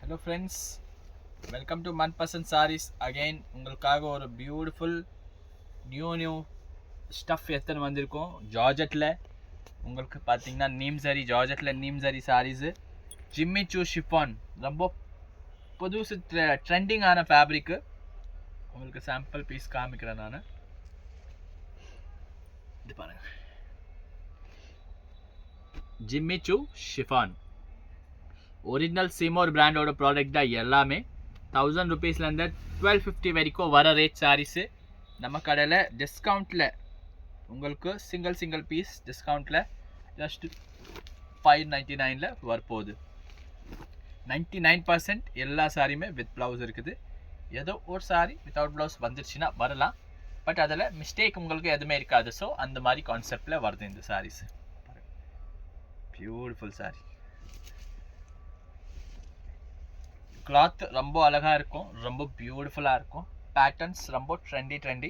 Hello friends, welcome to Manpasand Sarees again. உங்களுக்காக ஒரு beautiful new stuff எத்தனை வந்திருக்கோம் ஜார்ஜெட்டில். உங்களுக்கு பார்த்தீங்கன்னா நீம் சரி, ஜார்ஜெட்டில் நீம் சரி சாரீஸு, ஜிம்மி சூ ஷிஃபான், ரொம்ப புதுசு ட்ரெண்டிங்கான ஃபேப்ரிக்கு. உங்களுக்கு சாம்பிள் பீஸ் காமிக்கிறேன் நான். இது பாருங்க, ஜிம்மி சூ ஷிஃபான் ஒரிஜினல் சிமோர் பிராண்டோட ப்ராடக்ட் தான் எல்லாமே. 1000 ருபீஸ்லேருந்து 1250 வரைக்கும் வர ரேட் சாரீஸு. நம்ம கடையில் டிஸ்கவுண்ட்டில் உங்களுக்கு சிங்கிள் பீஸ் டிஸ்கவுண்ட்டில் ஜஸ்ட் 599 வரப்போகுது. 99% எல்லா சாரியுமே வித் ப்ளவுஸ் இருக்குது. ஏதோ ஒரு சாரி வித்தவுட் ப்ளவுஸ் வந்துருச்சுன்னா வரலாம், பட் அதில் மிஸ்டேக் உங்களுக்கு எதுவுமே இருக்காது. ஸோ அந்த மாதிரி கான்செப்டில் வருது இந்த சாரீஸ். பியூட்டிஃபுல் சாரி, கிளாத் ரொம்ப அழகாக இருக்கும், ரொம்ப பியூட்டிஃபுல்லாக இருக்கும். பேட்டர்ன்ஸ் ரொம்ப ட்ரெண்டி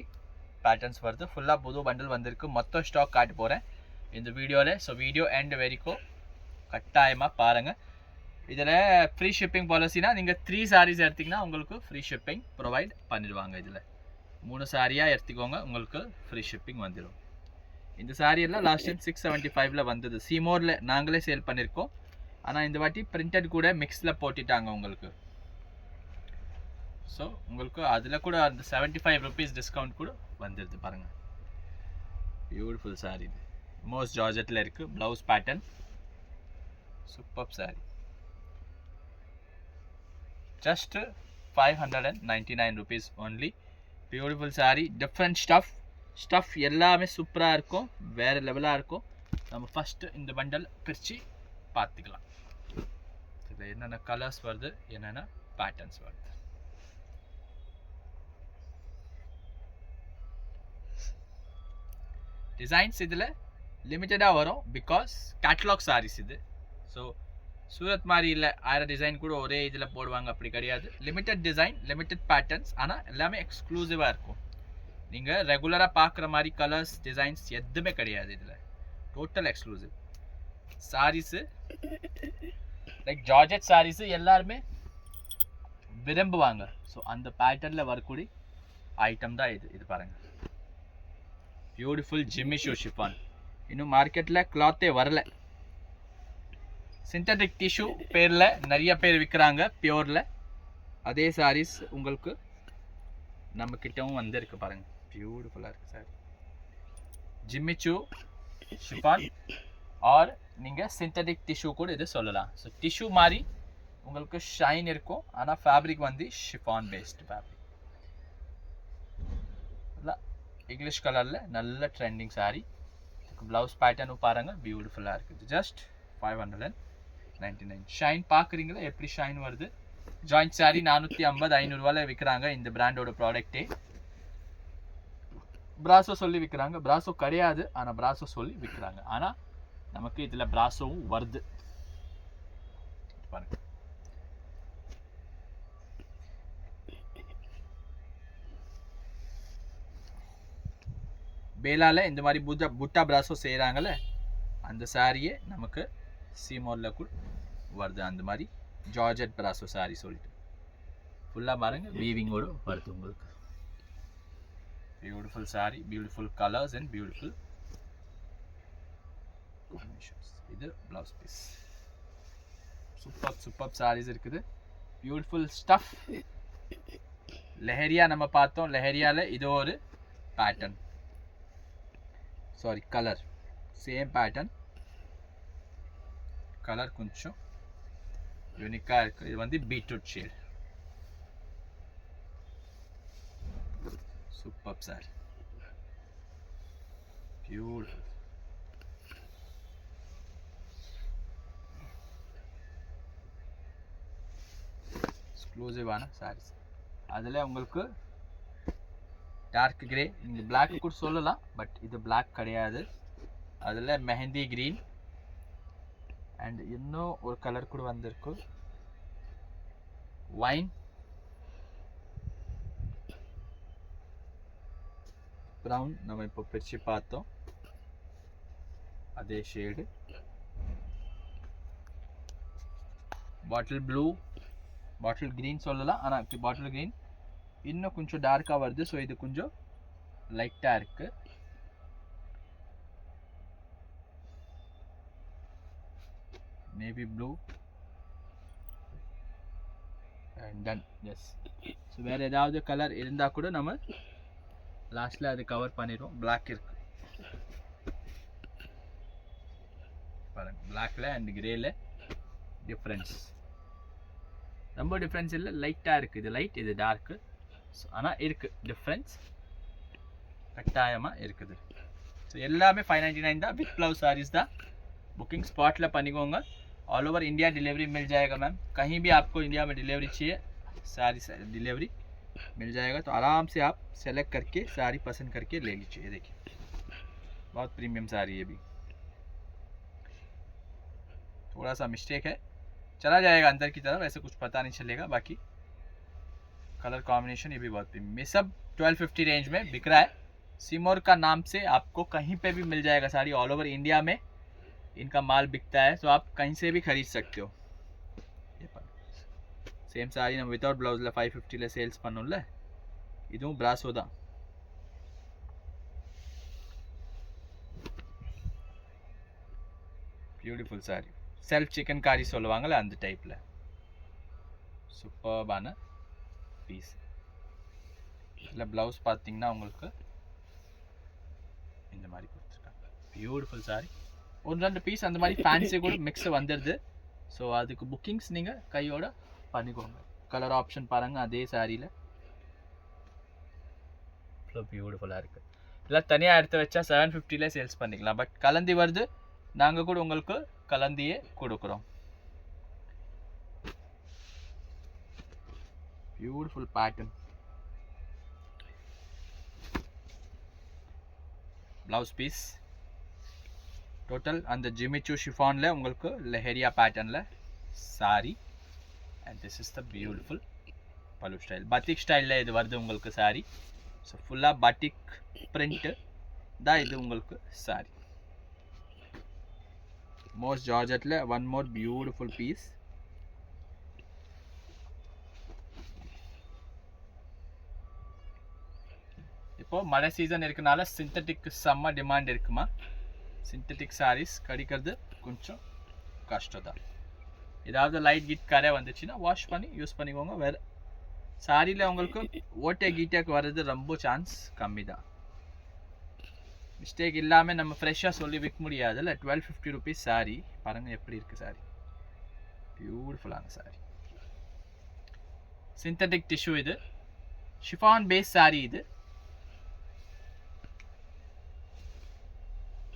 பேட்டர்ன்ஸ் வருது. ஃபுல்லாக புது பண்டில் வந்திருக்கு. மொத்தம் ஸ்டாக் காட்ட போகிறேன் இந்த வீடியோவில். ஸோ வீடியோ எண்ட் வரைக்கும் கட்டாயமாக பாருங்கள். இதில் ஃப்ரீ ஷிப்பிங் பாலிசினா நீங்கள் 3 சாரீஸ் எடுத்திங்கன்னா உங்களுக்கு ஃப்ரீ ஷிப்பிங் ப்ரொவைட் பண்ணிடுவாங்க. இதில் 3 சாரியாக எடுத்துக்கோங்க, உங்களுக்கு ஃப்ரீ ஷிப்பிங் வந்துடும். இந்த சாரியெல்லாம் லாஸ்ட் டைம் 675 வந்தது. சிமோரில் நாங்களே சேல் பண்ணியிருக்கோம். ஆனால் இந்த வாட்டி பிரிண்டட் கூட மிக்ஸில் போட்டுட்டாங்க உங்களுக்கு. ஸோ உங்களுக்கு அதில் கூட அந்த 75 ருபீஸ் டிஸ்கவுண்ட் கூட வந்துடுது பாருங்கள். பியூட்டிஃபுல் சாரி, இது மோஸ்ட் ஜார்ஜெட்டில் இருக்குது. Blouse pattern super sari. Just 599 rupees only. Beautiful sorry, different stuff எல்லாமே சூப்பராக இருக்கும், வேறு லெவலாக இருக்கும். நம்ம ஃபஸ்ட்டு இந்த பண்டல் பிரித்து பார்த்துக்கலாம். இதில் என்னென்ன கலர்ஸ் வருது, என்னென்ன பேட்டர்ன்ஸ் வருது. டிசைன்ஸ் இதில் லிமிட்டடாக வரும், பிகாஸ் கேட்லாக் சாரீஸ் இது. ஸோ சூரத் மாதிரி இல்லை, 1000 டிசைன் கூட ஒரே இதில் போடுவாங்க, அப்படி கிடையாது. லிமிட்டட் டிசைன், லிமிட்டட் பேட்டர்ன்ஸ், ஆனால் எல்லாமே எக்ஸ்க்ளூசிவாக இருக்கும். நீங்கள் ரெகுலராக பார்க்குற மாதிரி கலர்ஸ் டிசைன்ஸ் எதுவுமே கிடையாது இதில். Total exclusive sarees. Like georgette sarees எல்லாருமே விரும்புவாங்க. ஸோ அந்த பேட்டர்னில் வரக்கூடிய ஐட்டம் தான் இது. இது பாருங்கள், பியூட்டிஃபுல் ஜிம்மி ஷூ ஷிஃபான். இன்னும் மார்க்கெட்டில் கிளாத்தே வரல. சிந்தட்டிக் டிஷ்யூ பேரில் நிறைய பேர் விற்கிறாங்க, பியூரில். அதே சாரீஸ் உங்களுக்கு நம்ம கிட்டவும் வந்திருக்கு பாருங்க. பியூட்டிஃபுல்லாக இருக்குது சாரி. ஜிம்மி சூ ஷிஃபான் ஆர் நீங்கள் சிந்தட்டிக் டிஷ்யூ கூட இது சொல்லலாம். ஸோ டிஷ்யூ மாதிரி உங்களுக்கு ஷைன் இருக்கும், ஆனால் ஃபேப்ரிக் வந்து ஷிஃபான் பேஸ்டு ஃபேப்ரிக். இங்கிலீஷ் கலரில் நல்ல ட்ரெண்டிங் சாரி. ப்ளவுஸ் பேட்டர்னும் பாருங்கள், பியூட்டிஃபுல்லாக இருக்குது. ஜஸ்ட் 599. ஷைன் பார்க்குறீங்களா எப்படி ஷைன் வருது. ஜாயிண்ட் சாரி 450 500 விற்கிறாங்க இந்த பிராண்டோட ப்ராடக்டே. பிராசோ சொல்லி விற்கிறாங்க, பிராசோ கிடையாது, ஆனால் பிராசோ சொல்லி விற்கிறாங்க. ஆனால் நமக்கு இதில் பிராசோவும் வருது பாருங்க. பேலாவில் இந்த மாதிரி புட்டா பிராசோ செய்கிறாங்கல்ல, அந்த சாரியே நமக்கு சிமோரில் கூட வருது. அந்த மாதிரி ஜார்ஜெட் பிராசோ சாரி சொல்லிட்டு ஃபுல்லாக பாருங்கள், வீவிங்கோடு வருது உங்களுக்கு. Beautiful sari, beautiful colours and beautiful combinations. இது ப்ளவுஸ் பீஸ். சூப்பர் சாரீஸ் இருக்குது. Beautiful stuff. லெஹரியா நம்ம பார்த்தோம், லெஹரியாவில் இது ஒரு pattern, sari colour, same pattern. Colour கொஞ்சம் யூனிக்காக இருக்குது. இது வந்து beetroot shade. Super sari, beautiful. எக்ஸ்க்ளூசிவான சாரீஸ். அதில் உங்களுக்கு டார்க் கிரே, நீங்கள் பிளாக் கூட சொல்லலாம், பட் இது பிளாக் கிடையாது. அதில் மெஹந்தி கிரீன் அண்ட் இன்னும் ஒரு கலர் கூட வந்திருக்கு, வைன் ப்ரௌன். நம்ம இப்போ பிரித்து பார்த்தோம், அதே ஷேடு. பாட்டில் ப்ளூ பாட்டில் க்ரீன் சொல்லலாம், ஆனால் பாட்டில் க்ரீன் இன்னும் கொஞ்சம் டார்க்காக வருது. ஸோ இது கொஞ்சம் லைட்டாக இருக்கு. நேவி ப்ளூ அண்ட் டன். எஸ். ஸோ வேறு ஏதாவது கலர் இருந்தால் கூட நம்ம லாஸ்ட்டில் அது கவர் பண்ணிடுவோம். பிளாக் இருக்கு பாருங்க, பிளாக்ல அண்ட் கிரேல டிஃப்ரென்ஸ் ரொம்ப டிஃப்ரென்ஸ் இல்லை, லைட்டாக இருக்குது. இது லைட், இது டார்க்கு. ஸோ ஆனால் இருக்குது டிஃப்ரென்ஸ், கட்டாயமாக இருக்குது. ஸோ எல்லாமே 599 தான். வித் ப்ளவுஸ் சாரீஸ் தான். बुकिंग स्पॉट ला पनिकोंगा. ऑल ओवर इंडिया डिलीवरी मिल जाएगा मैम. कहीं भी आपको इंडिया में डिलीवरी चाहिए, सारी डिलीवरी मिल जाएगा. तो आराम से आप सेलेक्ट करके सारी पसंद करके ले लीजिए. देखिए बहुत प्रीमियम साड़ी है. भी थोड़ा सा मिस्टेक है, चला जाएगा अंदर की तरफ, ऐसे कुछ पता नहीं चलेगा. बाकी कलर कॉम्बिनेशन ये भी बहुत प्रीमियम. ये सब 1250 रेंज में बिक रहा है. सिमोर का नाम से आपको कहीं पे भी मिल जाएगा साड़ी. ऑल ओवर इंडिया में इनका माल बिकता है, तो आप कहीं से भी खरीद सकते हो. सेम साड़ी நம்ம विदाउट ब्लाउज 550 சேல்ஸ் பண்ணோம்ல, இதுவும் பிராசோ தான். Beautiful sorry. செல்ஃப் சிக்கன் காரி சொல்லுவாங்கல்ல அந்த டைப்ல சூப்பர்பான பீஸ். இல்ல பிளவுஸ் பாத்தீங்கன்னா உங்களுக்கு இந்த மாதிரி கொடுத்துருக்காங்க. Beautiful sorry. ஒன்று ரெண்டு பீஸ் அந்த மாதிரி ஃபேன்சி கூட மிக்ஸ் வந்துடுது. ஸோ அதுக்கு புக்கிங்ஸ் நீங்கள் கையோட பண்ணிக்கோங்க. கலர் ஆப்ஷன் பாருங்கள் அதே சாரியில் இவ்வளோ பியூட்டிஃபுல்லாக இருக்குது. இல்லை தனியாக எடுத்து வச்சா 750 சேல்ஸ் பண்ணிக்கலாம். பட் கலந்தி வருது, நாங்கள் கூட உங்களுக்கு கலந்தியே கொடுக்குறோம். Beautiful pattern. Blouse piece total அந்த ஜிமிச்சு ஷிஃபான்ல உங்களுக்கு லெஹரியா பேட்டர்ன்ல sari. And this is the beautiful பலு ஸ்டைல். பட்டிக் ஸ்டைல்ல இது வருது உங்களுக்கு சாரி. ஸோ ஃபுல்லாக பட்டிக் பிரிண்ட் தான் இது உங்களுக்கு சாரி. மோஸ்ட் ஜார்ஜெட்டில் ஒன் மோர் பியூட்டிஃபுல் பீஸ். இப்போ மழை சீசன் இருக்கனால சிந்தட்டிக் செம்ம டிமாண்ட் இருக்குமா. சிந்தட்டிக் சாரீஸ் கிடைக்கிறது கொஞ்சம் கஷ்டம் தான். ஏதாவது லைட் கீட் கரை வந்துச்சுன்னா வாஷ் பண்ணி யூஸ் பண்ணிக்கோங்க. வேறு சாரியில் உங்களுக்கு ஓட்டை கீட்டாக்கு வர்றது ரொம்ப சான்ஸ் கம்மி தான். மிஸ்டேக் இல்லாமல் நம்ம ஃப்ரெஷ்ஷாக சொல்லி விற்க முடியாதுல்ல. 1250 ருபீஸ் சாரி பாருங்கள் எப்படி இருக்குது சாரி. பியூட்டிஃபுல்லான சாரி. சிந்தட்டிக் டிஷ்யூ இது. ஷிஃபான் பேஸ் சாரி இது.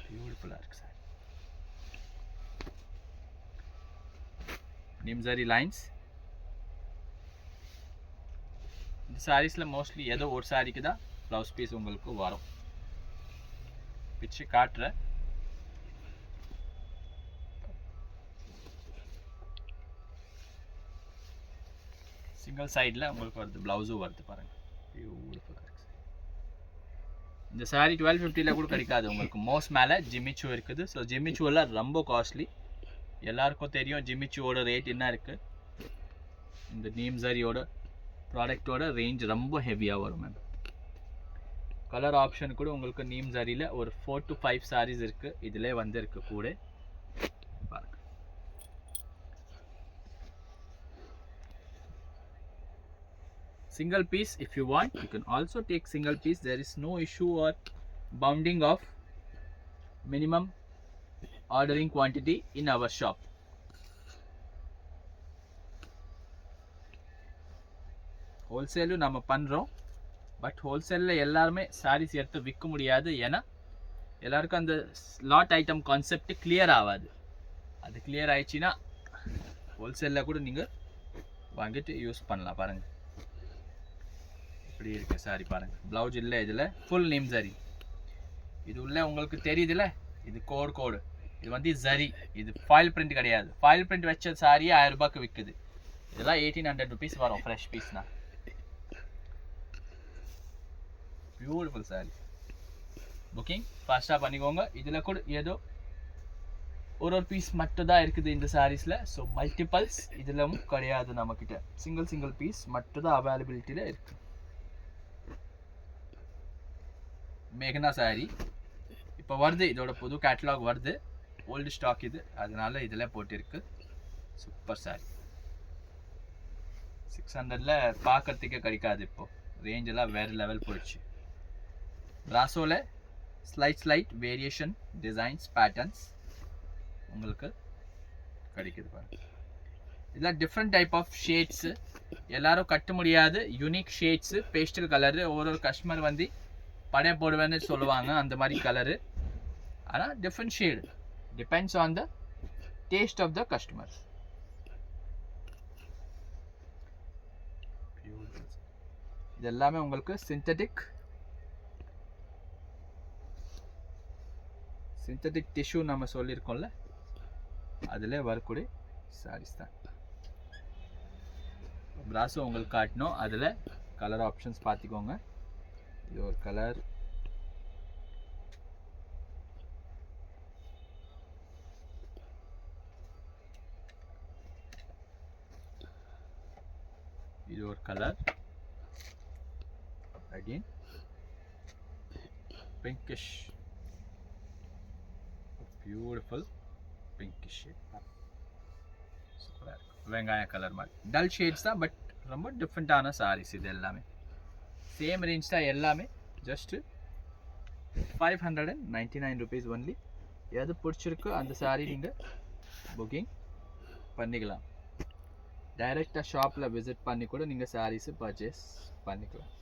பியூட்டிஃபுல்லாக இருக்குது சாரி. நிம்சரி லைன்ஸ். இந்த சாரீஸில் மோஸ்ட்லி ஏதோ ஒரு சாரிக்கு தான் ப்ளவுஸ் பீஸ் உங்களுக்கு வரும். பிச்சு காட்டுற சிங்கிள் சைடில் உங்களுக்கு வருது, ப்ளவுஸும் வருது பாருங்கள். பியூட்டிஃபுல்லாக இருக்குது. இந்த சாரி 1250 கூட கிடைக்காது உங்களுக்கு. மோஸ்ட் மேலே ஜிமிச்சு இருக்குது. ஸோ ஜிமிச்சுவெல்லாம் ரொம்ப காஸ்ட்லி. எல்லாருக்கும் தெரியும் ஜிமிச்சுவோட ரேட் என்ன இருக்குது. இந்த நீம் சாரியோட ப்ராடக்டோட ரேஞ்ச் ரொம்ப ஹெவியாக வரும் மேம். கலர் ஆப்ஷன் கூட உங்களுக்கு நீம் சாரியில் ஒரு 4 to 5 சாரீஸ் இருக்குது. இதிலே வந்து இருக்கு கூட பாருங்க. Single piece if you want, you can also take single piece. There is no issue or bounding of minimum ordering quantity in our shop. Wholesale நம்ம பண்றோம். பட் ஹோல்சேலில் எல்லாருமே சாரீஸ் எடுத்து விற்க முடியாது. ஏன்னா எல்லாருக்கும் அந்த லாட் ஐட்டம் கான்செப்ட் கிளியர் ஆகாது. அது கிளியர் ஆயிடுச்சுன்னா ஹோல்சேலில் கூட நீங்கள் வாங்கிட்டு யூஸ் பண்ணலாம். பாருங்கள் இப்படி இருக்கு சாரி பாருங்கள். ப்ளவுஸ் இல்லை இதில். ஃபுல் நீம் சரி. இது உள்ள உங்களுக்கு தெரியுதுல்ல, இது கோடு. இது வந்து சரி. இது ஃபாயில் பிரிண்ட் கிடையாது. ஃபாயில் பிரிண்ட் வச்ச சாரியே 1000 ரூபாய்க்கு விற்குது. இதெல்லாம் 1800 ருபீஸ் வரும் ஃப்ரெஷ் பீஸ்னா. பியூட்டிஃபுல் சாரி. புக்கிங் ஃபாஸ்ட்டாக பண்ணிக்கோங்க. இதில் கூட ஏதோ ஒரு பீஸ் மட்டும் தான் இருக்குது இந்த சாரீஸில். ஸோ மல்டிபிள்ஸ் இதிலும் கிடையாது, நம்மக்கிட்ட சிங்கிள் பீஸ் மட்டும் தான் அவைலபிலிட்டியில் இருக்குது. மேகனா சாரீ இப்போ வருது, இதோட புது கேட்டலாக் வருது, ஓல்டு ஸ்டாக் இது, அதனால இதில் போட்டிருக்கு. சூப்பர் சாரீ 600ல் பார்க்கறதுக்கே கிடைக்காது. இப்போ ரேஞ்ச் எல்லாம் வேறு லெவல் போயிடுச்சு. பிராசோவில் ஸ்லைட் வேரியேஷன் டிசைன்ஸ் பேட்டர்ன்ஸ் உங்களுக்கு கிடைக்குது பாருங்க. இதெல்லாம் டிஃப்ரெண்ட் டைப் ஆஃப் ஷேட்ஸு, எல்லாரும் கட்ட முடியாது யூனிக் ஷேட்ஸு, பேஸ்டல் கலரு. ஒரு கஸ்டமர் வந்து படைய போடுவேன்னு சொல்லுவாங்க அந்த மாதிரி கலரு. ஆனால் different shade, depends on the taste of the customer. இது எல்லாமே உங்களுக்கு சிந்தட்டிக் டிஷ்யூ நம்ம சொல்லியிருக்கோம்ல, அதில் வரக்கூடிய சாரீஸ் தான். பிராஸோ உங்களுக்கு காட்டணும், அதில் கலர் ஆப்ஷன்ஸ் பார்த்துக்கோங்க. இது ஒரு கலர், இது ஒரு colour, again pinkish, beautiful pinkish shade, சூப்பராக இருக்கும். வெங்காய கலர் மாதிரி டல் ஷேட்ஸ் தான், பட் ரொம்ப டிஃப்ரெண்ட்டான சாரீஸ். இது எல்லாமே சேம் ரேஞ்ச் தான், எல்லாமே ஜஸ்ட்டு 599 rupees ஒன்லி. எது பிடிச்சிருக்கோ அந்த சாரீ நீங்கள் புக்கிங் பண்ணிக்கலாம். டைரெக்டாக ஷாப்பில் விசிட் பண்ணி கூட நீங்கள் சாரீஸு பர்ச்சேஸ் பண்ணிக்கலாம்.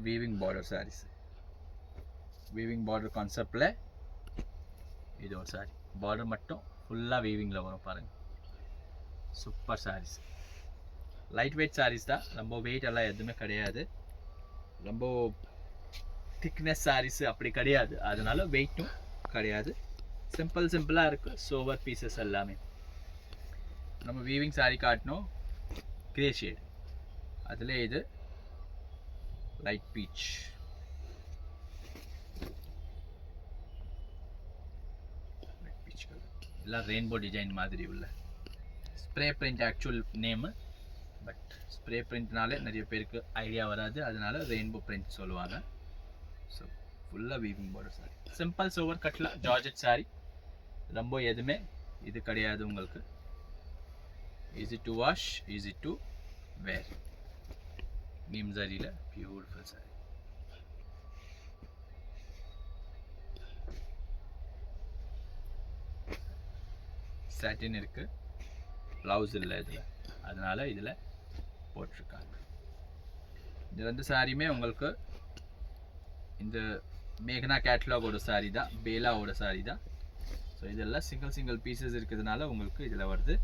Weaving border sarees, weaving border கான்செப்டில் இது ஒரு சாரீ, பார்டர் மட்டும் ஃபுல்லாக வீவிங்கில் வரும் பாருங்கள். Super sarees, light weight sarees தான், ரொம்ப வெயிட் எல்லாம் எதுவுமே கிடையாது. ரொம்ப திக்னஸ் சாரீஸ் அப்படி கிடையாது, அதனால வெயிட்டும் கிடையாது. சிம்பிளாக இருக்குது. சோவர் பீசஸ் எல்லாமே. நம்ம வீவிங் சாரீ காட்டணும், கிரே ஷேட், அதில் இது லைட் பீச், கலர், எல்லாம் ரெயின்போ டிசைன் மாதிரி உள்ள spray print actual name. But spray பிரிண்ட்னாலே நிறைய பேருக்கு ஐடியா வராது, அதனால ரெயின்போ பிரிண்ட் சொல்லுவாங்க. ஸோ ஃபுல்லாக வீவிங் பார்டர் சாரி, சிம்பிள் சோவர் கட்டில் ஜார்ஜெட் சாரி, ரொம்ப எதுவுமே இது கிடையாது உங்களுக்கு. Easy to wash, easy to wear. நீம் சாரியில் பியூட்டிஃபுல் சாரி. சாட்டின் இருக்கு, ப்ளவுஸ் இல்லை இதில், அதனால இதில் போட்டிருக்காங்க. இந்த ரெண்டு சாரியுமே உங்களுக்கு இந்த மேகனா கேட்லாகோட சாரி தான், பேலாவோட சாரி தான். ஸோ இதெல்லாம் சிங்கிள் பீசஸ் இருக்கிறதுனால உங்களுக்கு இதில் வருது.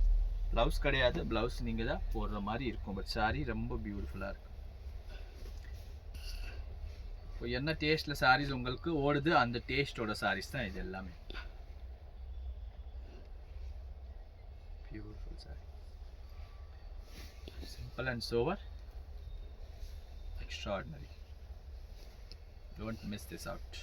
ப்ளவுஸ் கிடையாது, ப்ளவுஸ் நீங்கள் தான் போடுற மாதிரி இருக்கும். பட் சாரி ரொம்ப பியூட்டிஃபுல்லாக இருக்கும். இப்போ என்ன டேஸ்ட்டில் சாரீஸ் உங்களுக்கு ஓடுது, அந்த டேஸ்ட்டோட சாரீஸ் தான் இது எல்லாமே. Beautiful sorry, simple and shower, extraordinary. Don't miss this out.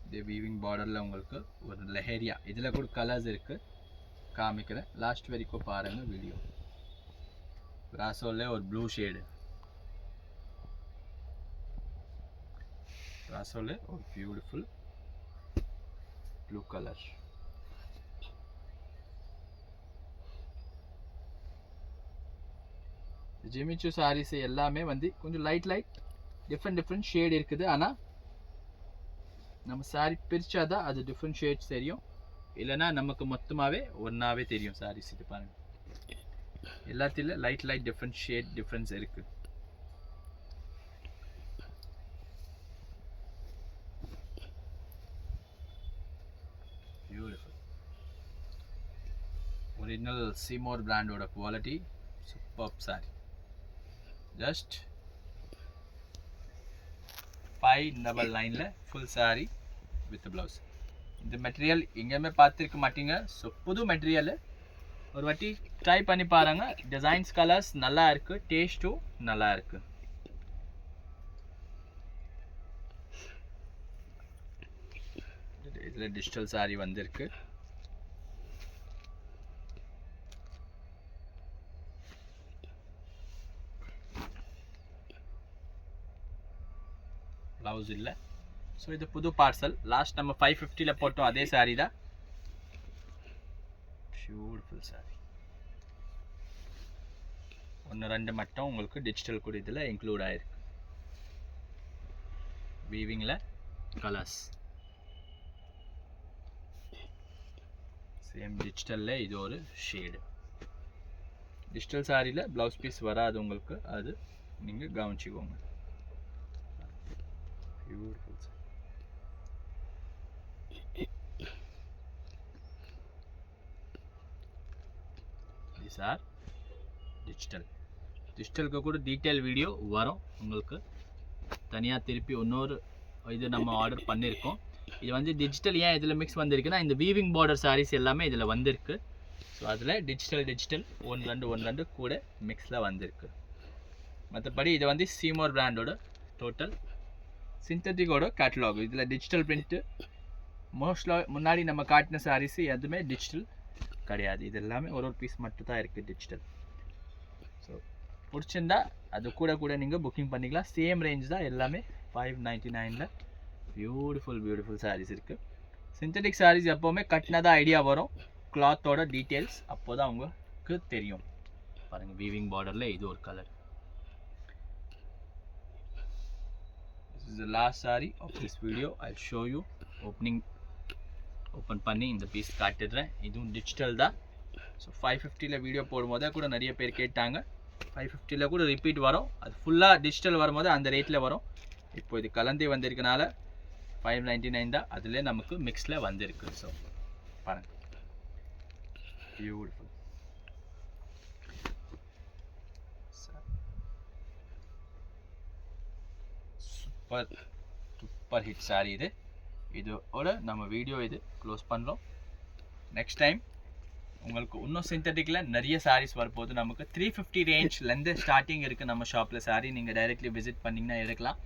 இந்த வீவிங் பார்டரில் உங்களுக்கு ஒரு லெஹரியா, இதில் கூட கலர்ஸ் இருக்குது, காமிக்கிறேன், லாஸ்ட் வரைக்கும் பாருங்கள் வீடியோ. பிராசோவில் ஒரு ப்ளூ ஷேடு, பிராசோவில் ஒரு பியூட்டிஃபுல் ப்ளூ கலர். ஜிமிச்சு சாரீஸ் எல்லாமே வந்து கொஞ்சம் லைட் டிஃப்ரெண்ட் ஷேட் இருக்குது. ஆனால் நம்ம சாரி பிரிச்சாதான் அது டிஃப்ரெண்ட் ஷேட்ஸ் தெரியும், இல்லைன்னா நமக்கு மொத்தமாகவே ஒன்றாவே தெரியும் சாரீஸ். இது பாருங்கள், எல்லாத்திலும் லைட் டிஃப்ரெண்ட் ஷேட் டிஃப்ரென்ஸ் இருக்குது. பியூட்டிஃபுல் ஒரிஜினல் சீமோர் பிராண்டோட quality, super sari. Just 599 full sari with blouse. இந்த மெட்டீரியல் எங்கேயுமே பார்த்துருக்க மாட்டீங்க. ஸோ புது மெட்டீரியல் ஒரு வாட்டி ட்ரை பண்ணி பாருங்க. டிசைன்ஸ் கலர்ஸ் நல்லா இருக்கு, டேஸ்ட்டும் நல்லா இருக்கு. இதில் டிஜிட்டல் சாரி வந்திருக்கு. ப்ளவுஸ் இல்லை. ஸோ இது புது பார்சல். லாஸ்ட் நம்ம 550 போட்டோம் அதே சாரி தான். Beautiful sorry. 1-2 மட்டும் உங்களுக்கு டிஜிட்டல் கூட இதில் இன்க்ளூட் ஆயிருக்கு. வீவிங்கில் கலர்ஸ் சேம் டிஜிட்டலில் இது ஒரு ஷேடு. டிஜிட்டல் சாரியில் ப்ளவுஸ் பீஸ் வராது உங்களுக்கு, அது நீங்கள் கவனிச்சுக்கோங்க. Beautiful sorry. these are டிஜிட்டலுக்கு கூட டீட்டெயில் வீடியோ வரும் உங்களுக்கு. தனியாக திருப்பி இன்னொரு இது நம்ம ஆர்டர் பண்ணியிருக்கோம். இது வந்து டிஜிட்டல் ஏன் இதில் மிக்ஸ் வந்திருக்குன்னா இந்த வீவிங் பார்டர் சாரீஸ் எல்லாமே இதில் வந்திருக்கு. ஸோ அதில் டிஜிட்டல் 1-2 கூட மிக்ஸில் வந்திருக்கு. மற்றபடி இது வந்து சீமோர் பிராண்டோட டோட்டல் சிந்தட்டிக்கோட கேட்டலாக். இதில் டிஜிட்டல் பிரிண்ட்டு மோஸ்ட்லாக முன்னாடி நம்ம காட்டின சாரீஸ் எதுவுமே டிஜிட்டல் கிடையாது. இது எல்லாமே ஒரு பீஸ் மட்டும் தான் இருக்குது டிஜிட்டல். ஸோ பிடிச்சிருந்தா அது கூட நீங்கள் புக்கிங் பண்ணிக்கலாம். சேம் ரேஞ்ச் தான் எல்லாமே 599 பியூட்டிஃபுல் சாரீஸ் இருக்குது. சிந்தட்டிக் சாரீஸ் எப்போவுமே கட்டினதாக ஐடியா வரும். கிளாத்தோட டீட்டெயில்ஸ் அப்போ தான் உங்களுக்கு தெரியும். பாருங்கள் வீவிங் பார்டரில் இது ஒரு colour. This is the last saree of this video. I'll show you open பண்ணி இந்த பீஸ் காட்டிடுறேன். இதுவும் டிஜிட்டல் தான். ஸோ 550 வீடியோ போடும்போதே கூட நிறைய பேர் கேட்டாங்க. 550 கூட ரிப்பீட் வரும். அது ஃபுல்லாக டிஜிட்டல் வரும்போது அந்த ரேட்டில் வரும். இப்போ இது கலந்தே வந்திருக்கனால 599 தான். அதில் நமக்கு மிக்ஸில் வந்திருக்கு. ஸோ பாருங்கள் பியூட்டிஃபுல் சூப்பர் ஹிட் சாரி இது. இதோட நம்ம வீடியோ இது க்ளோஸ் பண்ணுறோம். நெக்ஸ்ட் டைம் உங்களுக்கு இன்னும் சிந்தட்டிக்கில் நிறைய சாரீஸ் வரப்போகுது. நமக்கு 350 ரேஞ்ச்லேருந்து ஸ்டார்டிங் இருக்குது நம்ம ஷாப்பில் சாரீ. நீங்கள் டைரெக்ட்லி விசிட் பண்ணிங்கன்னா எடுக்கலாம்.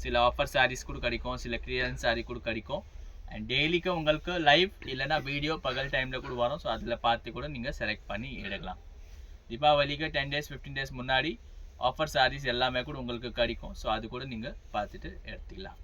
சில ஆஃபர் சாரீஸ் கூட கிடைக்கும், சில கிளியரன்ஸ் சாரீ கூட கிடைக்கும். அண்ட் டெய்லிக்கு உங்களுக்கு லைவ் இல்லைனா வீடியோ பகல் டைமில் கூட வரும். ஸோ அதில் பார்த்து கூட நீங்கள் செலக்ட் பண்ணி எடுக்கலாம். தீபாவளிக்கு 10 days 15 days முன்னாடி ஆஃபர் சாரீஸ் எல்லாமே கூட உங்களுக்கு கிடைக்கும். ஸோ அது கூட நீங்கள் பார்த்துட்டு எடுத்துக்கலாம்.